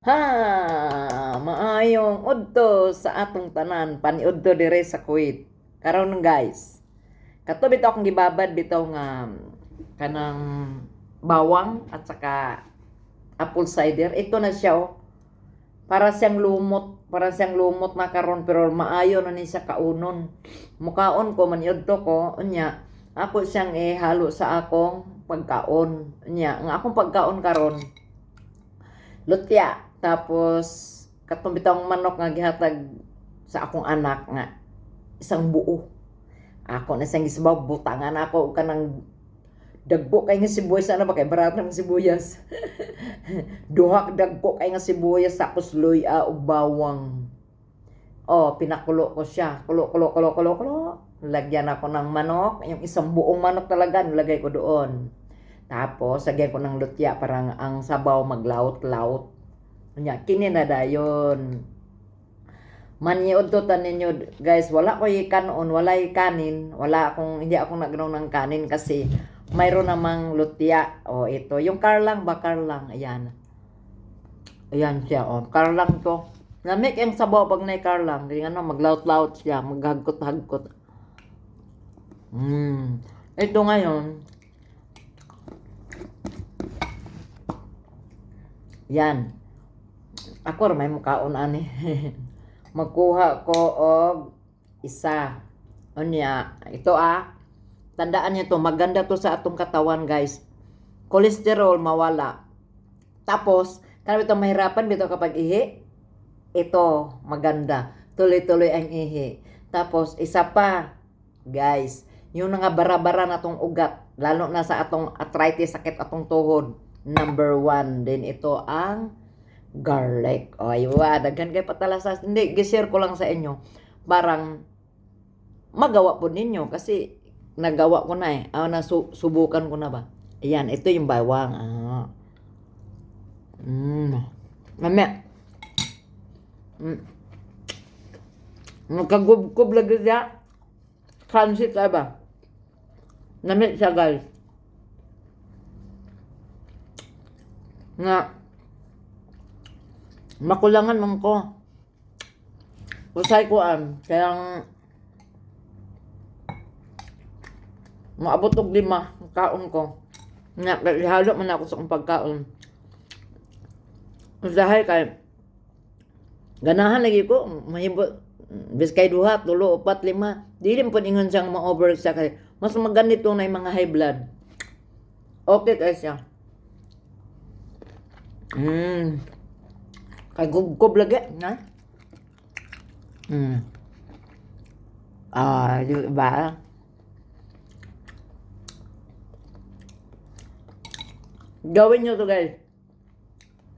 Ha, maayong udto sa atong tanan, paniudto dire sa Kuwait. Karon guys, kato bitaw akong gibabad bitaw nga kanang bawang at saka apple cider. Ito na siya oh. Para siyang lumot na karon pero maayo na ni siya kaunon. Mukaon ko maniudto ko unya. Ako siyang ihalo sa akong pagkaon. Unya, nga akong pagkaon karon lutya. Tapos katong bitong manok nga gihatag sa akong anak nga isang buo. Ako na siyang gisabaw butangan ako kanang dagko kay nga sibuyas ano ba kay barat ng sibuyas. Duha dagko kay nga sibuyas tapos luya ug bawang. Oh, pinakulo ko siya. Kulo. Lagyan ako ng manok, yung isang buong manok talaga nilagay ko doon. Tapos, lagyan ko ng lutya parang ang sabaw maglaot-laot. Nya, kini na dayon. Maniud to ninyo guys, wala ko kanon, wala kanin, hindi ako nagnaw ng kanin kasi mayroon namang lutya. O ito, yung karlang ba karlang, ayan. Ayan siya, oh. Karlang to. Namik yung sabaw pag na karlang, kaya ano, maglaut-laut siya, maghagkot-hagkot. Ito ngayon, yan. Ako may mukaon ani. Magkuha ko og isa. Unya, ito tandaan niyo to, maganda to sa atong katawan, guys. Cholesterol mawala. Tapos, kaya ito mahirapan bito kapag ihi. Ito, maganda. Tuloy-tuloy ang ihi. Tapos, isa pa, guys, yung nga bara-bara na tong ugat, lalo na sa atong arthritis, sakit atong tuhod, number 1 din ito ang garlic. O, aywa, daghan kay patalasas. Hindi, gishare ko lang sa inyo. Parang, magawa po ninyo kasi nagawa ko na subukan ko na ba. Ayan, ito yung bawang. Mamaya. Magkagub-gub lagi siya. Crunchy ka ba? Namit siya, guys. Nga, makulangan man ko. Usay ko kaya maabot og 5 kaon ko. Nga, ihalo man ako sa akong pagkaon. Usahay kay ganahan lagi ko, mahibot biskay 2, 3, 4, 5. Dili mo ingon siyang ma-over siya kay mas maganito na yung mga high blood. Okay kay siya. Kay gub lagi, na? Di ba? Gawin nyo to, guys.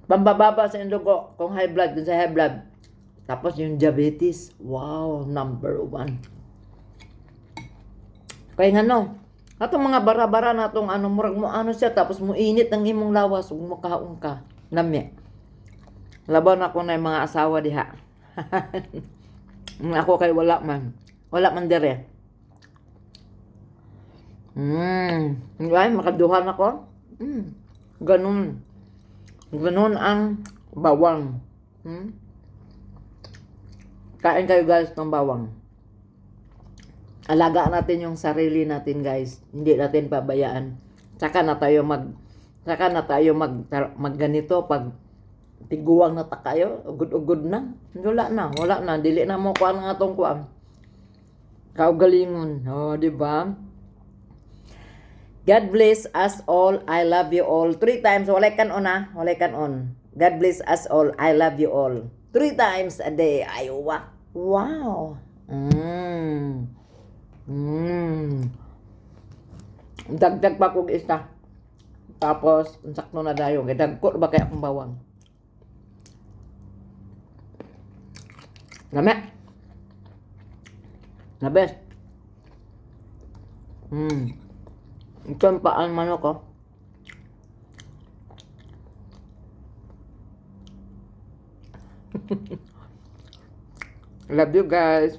Pambababa sa dugo kung high blood, dun sa high blood. Tapos yung diabetes, wow, number 1. Kaya nga no, atong mga bara-bara na itong murag mo siya, tapos mo init ang imong lawas, ug makaon ka. Nami. Laban ako na yung mga asawa diha. Ako kay wala man. Wala man dire. Ay, makaduhan ako. Ganun. Ganun ang bawang. Kain kayo guys ng bawang. Alagaan natin yung sarili natin, guys. Hindi natin pabayaan. Saka na tayo mag ganito pag tiguang na ta kayo, ugod-ugod na. Wala na. Dili na mo kuan nga tong kuan. Kaugalingon. Oh, di ba? God bless us all. I love you all. 3 times. Walay kanon Walay kanon. God bless us all. I love you all. 3 times a day. Aywa. Wow. Dagdag pa kog isa. Tapos, sakto na dayon. Dagko ba kaya akong bawang? Lami. Na best. Ito ang paan manok ko. Love you guys.